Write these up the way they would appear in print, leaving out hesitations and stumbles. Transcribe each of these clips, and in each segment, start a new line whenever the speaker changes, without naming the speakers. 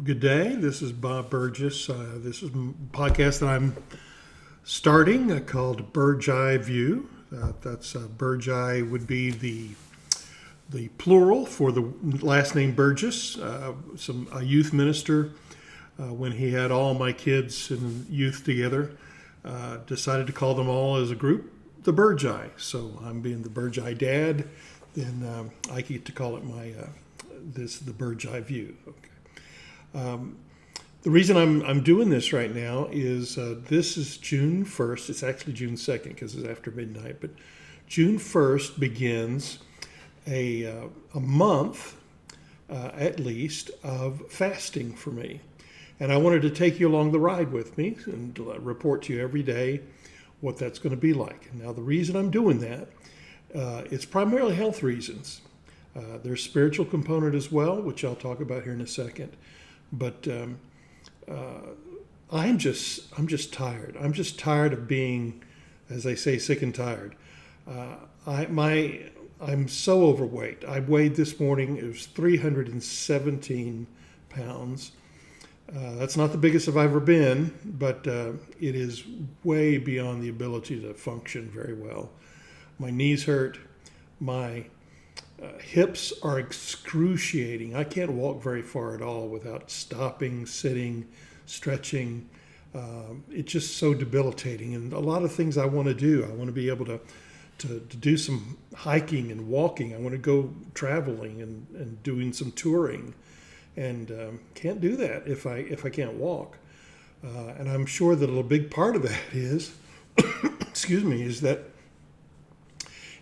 Good day. This is Bob Burgess. This is a podcast that I'm starting called Bird's Eye View. That's Bird's Eye would be the plural for the last name Burgess. A youth minister, when he had all my kids and youth together, decided to call them all as a group the Bird's Eye. So I'm being the Bird's Eye dad. Then I get to call it the Bird's Eye View. Okay. The reason I'm doing this right now is this is June 1st. It's actually June 2nd because it's after midnight. But June 1st begins a month, at least, of fasting for me. And I wanted to take you along the ride with me and report to you every day what that's going to be like. Now, the reason I'm doing that, it's primarily health reasons. There's spiritual component as well, which I'll talk about here in a second. But I'm just tired. I'm just tired of being, as they say, sick and tired. I'm so overweight. I weighed this morning. It was 317 pounds. That's not the biggest I've ever been, but it is way beyond the ability to function very well. My knees hurt. My hips are excruciating. I can't walk very far at all without stopping, sitting, stretching. It's just so debilitating. And a lot of things I want to do. I want to be able to do some hiking and walking. I want to go traveling and doing some touring. And can't do that if I can't walk. And I'm sure that a big part of that is, excuse me, is that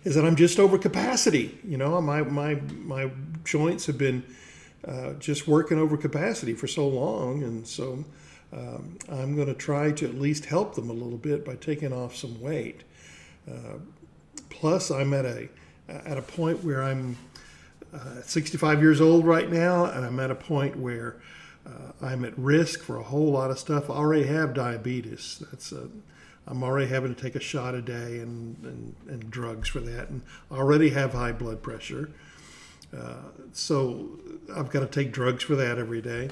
I'm just over capacity. You know, my joints have been just working over capacity for so long, and so I'm going to try to at least help them a little bit by taking off some weight. Plus, I'm at a point where I'm 65 years old right now, and I'm at a point where I'm at risk for a whole lot of stuff. I already have diabetes. I'm already having to take a shot a day and drugs for that, and I already have high blood pressure. So I've got to take drugs for that every day.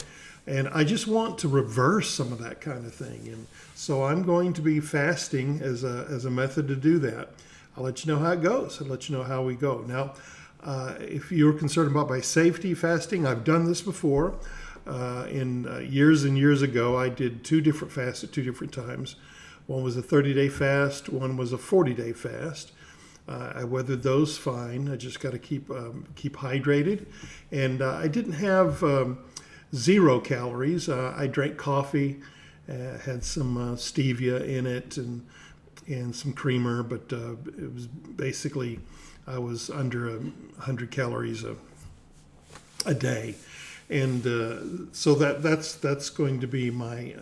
And I just want to reverse some of that kind of thing. And so I'm going to be fasting as a method to do that. I'll let you know how it goes. I'll let you know how we go. Now, if you're concerned about my safety fasting, I've done this before. Years and years ago, I did two different fasts at two different times. One was a 30-day fast. One was a 40-day fast. I weathered those fine. I just got to keep hydrated. And I didn't have 0 calories. I drank coffee, had some stevia in it and some creamer, but it was basically I was under 100 calories a day. And so that's going to be my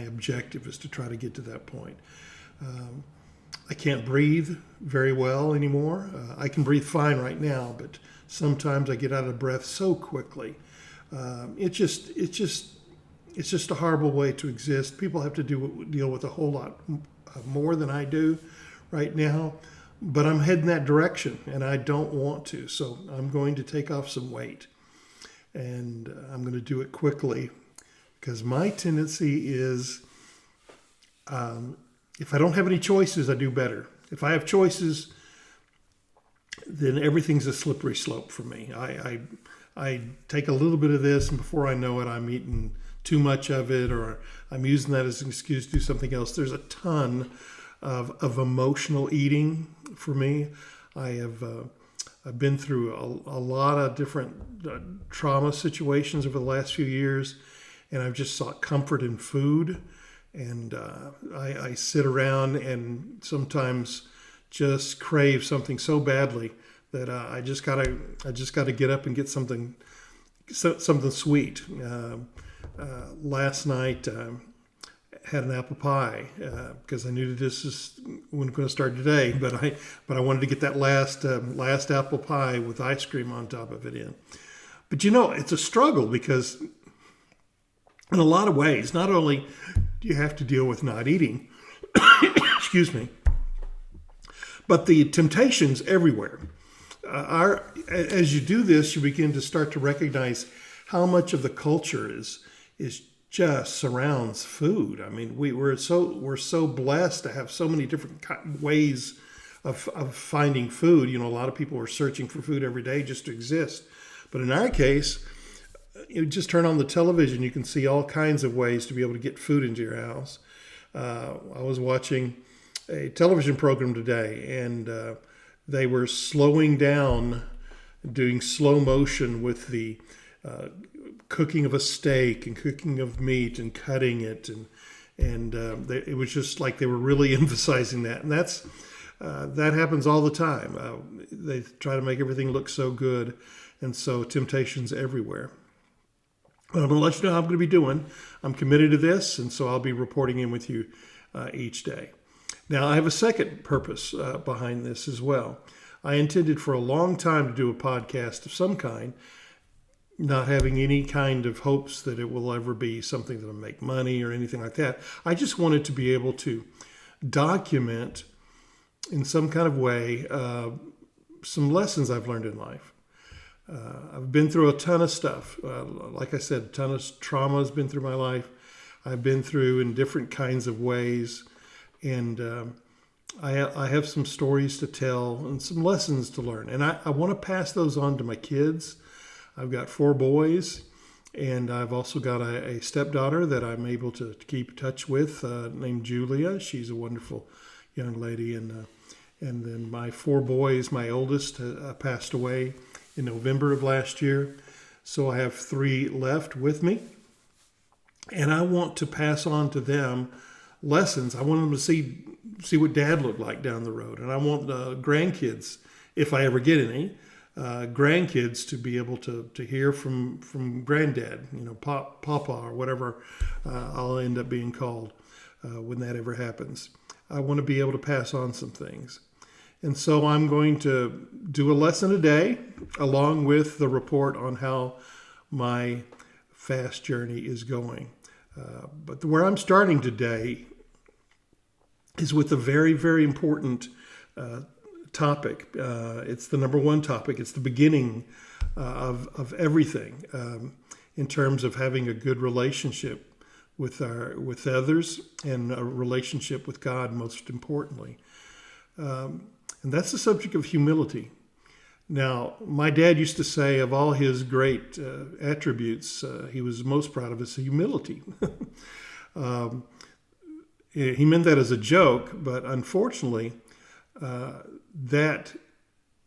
objective, is to try to get to that point. I can't breathe very well anymore. I can breathe fine right now, but sometimes I get out of breath so quickly. It's just a horrible way to exist. People have to deal with a whole lot more than I do right now, but I'm heading that direction, and I don't want to. So I'm going to take off some weight, and I'm going to do it quickly. Because my tendency is, if I don't have any choices, I do better. If I have choices, then everything's a slippery slope for me. I take a little bit of this, and before I know it, I'm eating too much of it, or I'm using that as an excuse to do something else. There's a ton of emotional eating for me. I've been through a lot of different trauma situations over the last few years. And I've just sought comfort in food, and I sit around and sometimes just crave something so badly that I just gotta get up and get something sweet. Last night had an apple pie because I knew that this wasn't going to start today, but I wanted to get that last apple pie with ice cream on top of it in. But you know, it's a struggle because, in a lot of ways, not only do you have to deal with not eating, excuse me, but the temptations everywhere. As you do this, you begin to start to recognize how much of the culture is just surrounds food. I mean, we're so blessed to have so many different ways of finding food. You know, a lot of people are searching for food every day just to exist. But in our case, you just turn on the television, you can see all kinds of ways to be able to get food into your house. I was watching a television program today, and they were slowing down, doing slow motion with the cooking of a steak and cooking of meat and cutting it, and it was just like they were really emphasizing that. And that happens all the time. They try to make everything look so good, and so temptation's everywhere. But I'm going to let you know how I'm going to be doing. I'm committed to this, and so I'll be reporting in with you each day. Now, I have a second purpose behind this as well. I intended for a long time to do a podcast of some kind, not having any kind of hopes that it will ever be something that will make money or anything like that. I just wanted to be able to document in some kind of way some lessons I've learned in life. I've been through a ton of stuff. Like I said, a ton of trauma has been through my life. I've been through in different kinds of ways. And I have some stories to tell and some lessons to learn. And I want to pass those on to my kids. I've got 4 boys, and I've also got a stepdaughter that I'm able to keep in touch with named Julia. She's a wonderful young lady. And then my 4 boys, my oldest passed away in November of last year. So I have 3 left with me. And I want to pass on to them lessons. I want them to see what Dad looked like down the road. And I want the grandkids, if I ever get any, grandkids to be able to hear from Granddad, you know, Papa or whatever I'll end up being called when that ever happens. I want to be able to pass on some things. And so I'm going to do a lesson a day along with the report on how my fast journey is going. But where I'm starting today is with a very, very important topic. It's the number one topic. It's the beginning of everything in terms of having a good relationship with others and a relationship with God, most importantly. And that's the subject of humility. Now, my dad used to say of all his great attributes, he was most proud of his humility. He meant that as a joke, but unfortunately, that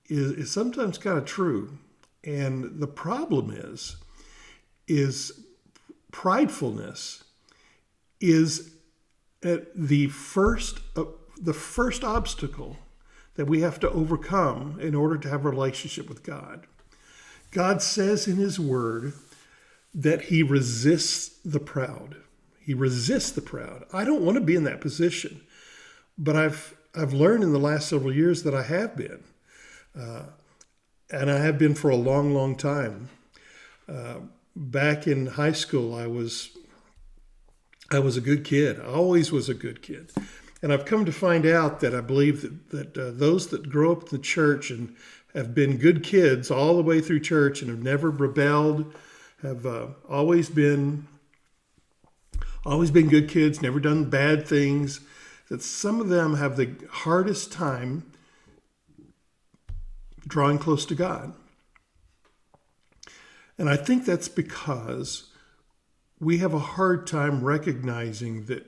is sometimes kind of true. And the problem is pridefulness is at the first obstacle that we have to overcome in order to have a relationship with God. God says in his word that he resists the proud. He resists the proud. I don't want to be in that position, but I've learned in the last several years that I have been. And I have been for a long, long time. Back in high school, I was a good kid. I always was a good kid. And I've come to find out that I believe that those that grow up in the church and have been good kids all the way through church and have never rebelled, have always been good kids, never done bad things, that some of them have the hardest time drawing close to God. And I think that's because we have a hard time recognizing that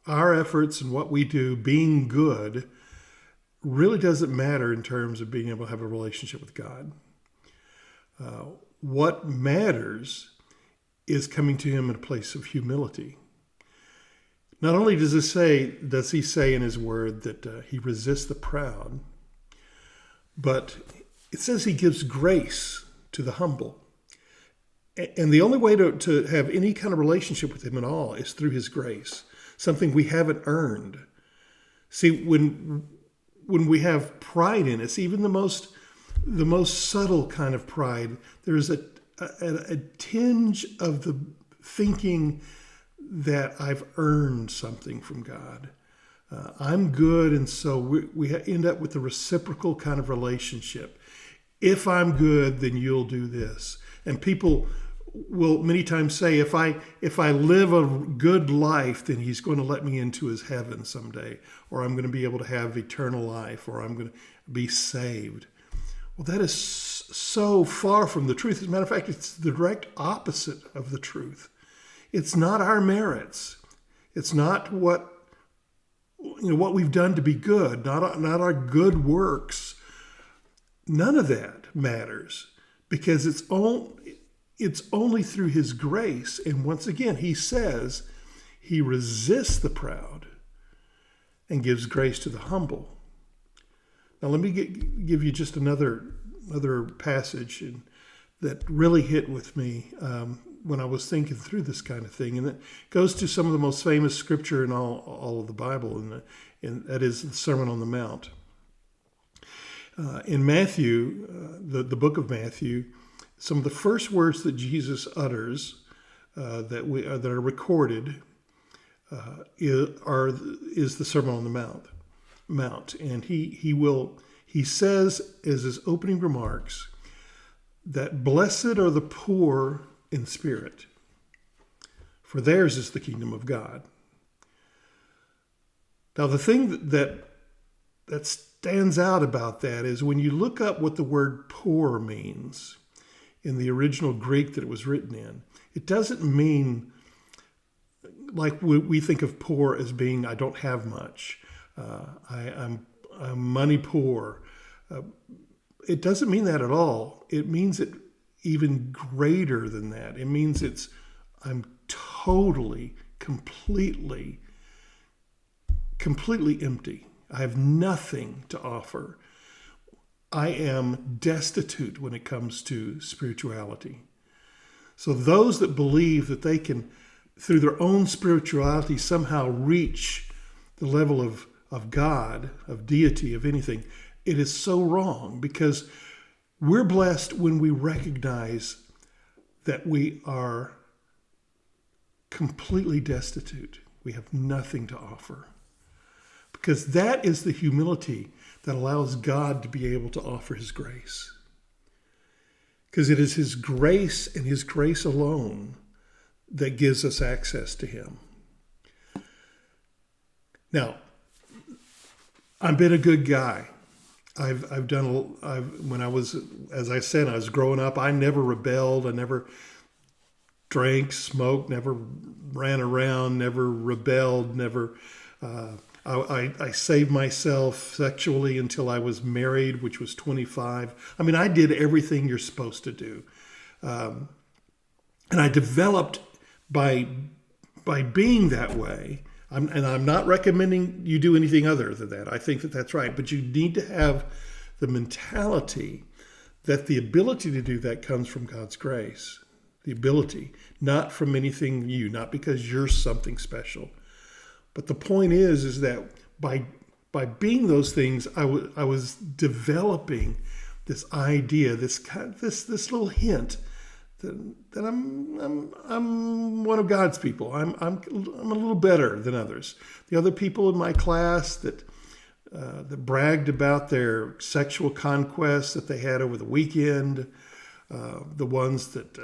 our efforts and what we do, being good, really doesn't matter in terms of being able to have a relationship with God. What matters is coming to him in a place of humility. Not only does he say in his word that he resists the proud, but it says he gives grace to the humble. And the only way to have any kind of relationship with him at all is through his grace, something we haven't earned. See, when we have pride in us, even the most subtle kind of pride, there's a tinge of the thinking that I've earned something from God. I'm good, and so we end up with a reciprocal kind of relationship. If I'm good, then you'll do this. And people will many times say, if I live a good life, then he's going to let me into his heaven someday, or I'm going to be able to have eternal life, or I'm going to be saved. Well, that is so far from the truth. As a matter of fact, it's the direct opposite of the truth. It's not our merits. It's not what we've done to be good, not our good works. None of that matters, because it's only through his grace. And once again, he says he resists the proud and gives grace to the humble. Now, let me give you just another passage that really hit with me when I was thinking through this kind of thing. And it goes to some of the most famous scripture in all of the Bible, and that is the Sermon on the Mount. In Matthew, the book of Matthew, some of the first words that Jesus utters that are recorded is the Sermon on the Mount. And he says as his opening remarks that blessed are the poor in spirit, for theirs is the kingdom of God. Now, the thing that stands out about that is when you look up what the word poor means in the original Greek that it was written in, it doesn't mean like we think of poor as being I don't have much. I'm money poor. It doesn't mean that at all. It means it even greater than that. It means I'm totally, completely empty. I have nothing to offer. I am destitute when it comes to spirituality. So those that believe that they can, through their own spirituality, somehow reach the level of God, of deity, of anything, it is so wrong, because we're blessed when we recognize that we are completely destitute. We have nothing to offer. Because that is the humility that allows God to be able to offer his grace. Because it is his grace and his grace alone that gives us access to him. Now, I've been a good guy. When I was, as I said, I was growing up, I never rebelled. I never drank, smoked, never ran around, never rebelled, never, I saved myself sexually until I was married, which was 25. I mean, I did everything you're supposed to do. And I developed by being that way. I'm not recommending you do anything other than that. I think that that's right. But you need to have the mentality that the ability to do that comes from God's grace. The ability, not from anything not because you're something special. But the point is that by being those things, I was developing this idea, this little hint that I'm one of God's people. I'm a little better than others. The other people in my class that bragged about their sexual conquests that they had over the weekend, the ones that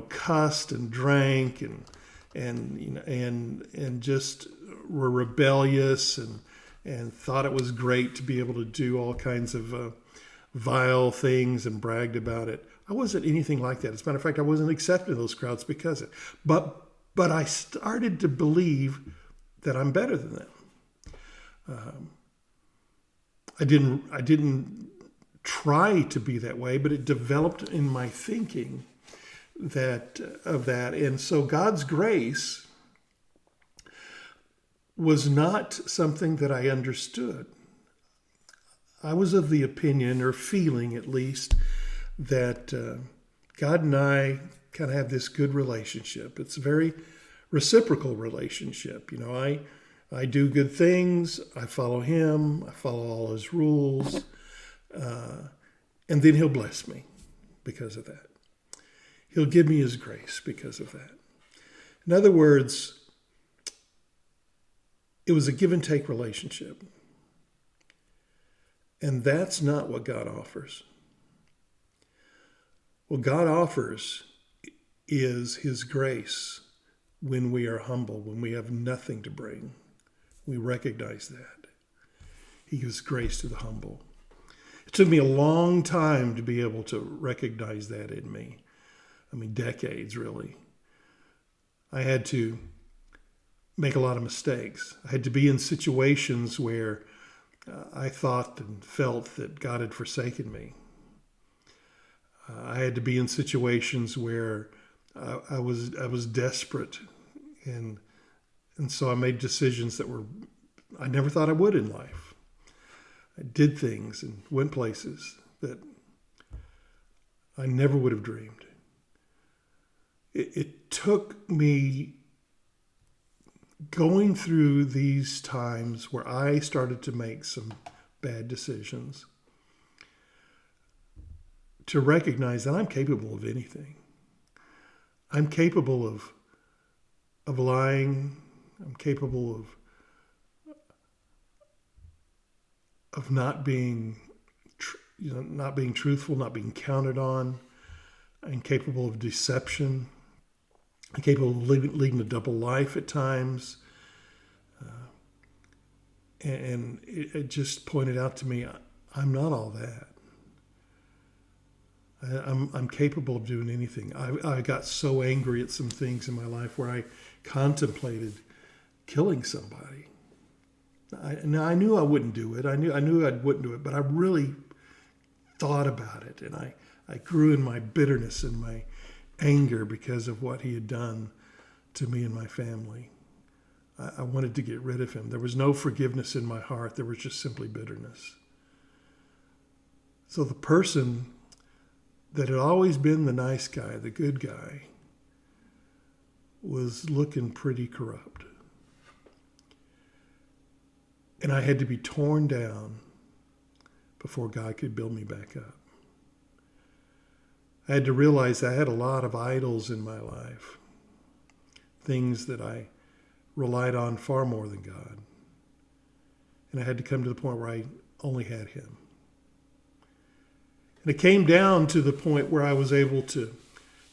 cussed and drank and just were rebellious and thought it was great to be able to do all kinds of vile things and bragged about it. I wasn't anything like that. As a matter of fact, I wasn't accepted in those crowds because of it. But I started to believe that I'm better than them. I didn't try to be that way, but it developed in my thinking of that. And so God's grace was not something that I understood. I was of the opinion, or feeling at least, that God and I kind of have this good relationship. It's a very reciprocal relationship. I do good things. I follow him. I follow all his rules. And then he'll bless me because of that. He'll give me his grace because of that. In other words, it was a give and take relationship. And that's not what God offers. What God offers is his grace when we are humble, when we have nothing to bring. We recognize that. He gives grace to the humble. It took me a long time to be able to recognize that in me. I mean, decades, really. I had to make a lot of mistakes. I had to be in situations where I thought and felt that God had forsaken me. I had to be in situations where I was desperate, and so I made decisions that I never thought I would in life. I did things and went places that I never would have dreamed. It took me going through these times where I started to make some bad decisions to recognize that I'm capable of anything. I'm capable of lying. I'm capable of not being truthful, not being counted on. I'm capable of deception. I'm capable of leading a double life at times. And it just pointed out to me, I'm not all that. I'm capable of doing anything. I got so angry at some things in my life where I contemplated killing somebody. I knew I wouldn't do it. I knew I wouldn't do it, but I really thought about it, and I grew in my bitterness and my anger because of what he had done to me and my family. I wanted to get rid of him. There was no forgiveness in my heart. There was just simply bitterness. So the person that had always been the nice guy, the good guy, was looking pretty corrupt. And I had to be torn down before God could build me back up. I had to realize I had a lot of idols in my life, things that I relied on far more than God. And I had to come to the point where I only had him. And it came down to the point where I was able to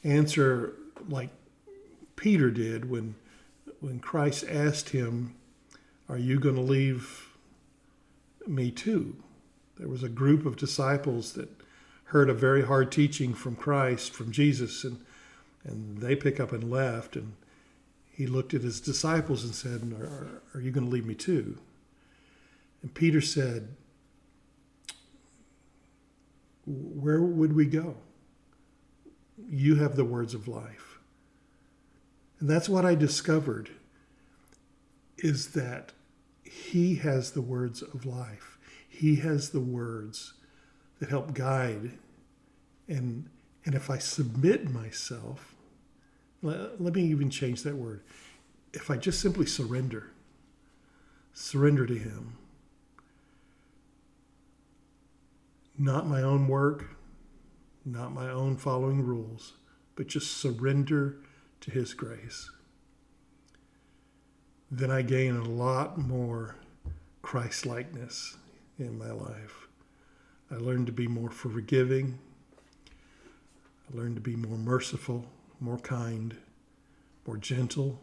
answer like Peter did when Christ asked him, "Are you going to leave me too?" There was a group of disciples that heard a very hard teaching from Christ, from Jesus, and they pick up and left. And he looked at his disciples and said, "Are you going to leave me too?" And Peter said, "Where would we go? You have the words of life." And that's what I discovered, is that he has the words of life. He has the words that help guide. And if I submit myself, let me even change that word. If I just simply surrender to him, not my own work, not my own following rules, but just surrender to his grace, then I gain a lot more Christ-likeness in my life. I learn to be more forgiving. I learn to be more merciful, more kind, more gentle.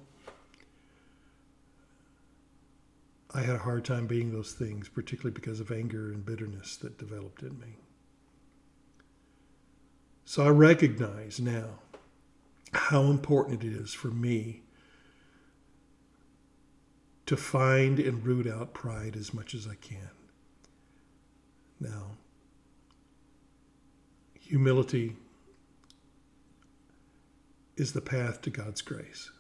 I had a hard time being those things, particularly because of anger and bitterness that developed in me. So I recognize now how important it is for me to find and root out pride as much as I can. Now, humility is the path to God's grace.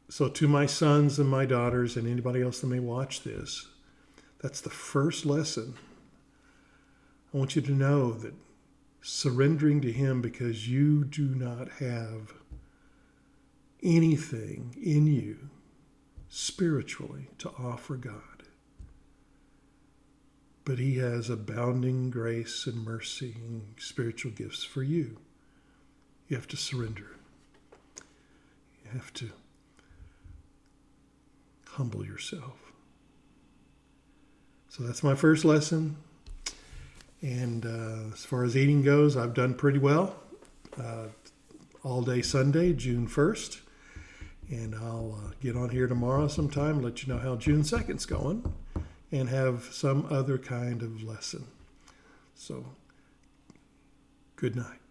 So to my sons and my daughters and anybody else that may watch this, that's the first lesson. I want you to know that surrendering to him because you do not have anything in you spiritually to offer God. But he has abounding grace and mercy and spiritual gifts for you. You have to surrender. You have to humble yourself. So that's my first lesson. And as far as eating goes, I've done pretty well. All day Sunday, June 1st. And I'll get on here tomorrow sometime, let you know how June 2nd's going, and have some other kind of lesson. So, good night.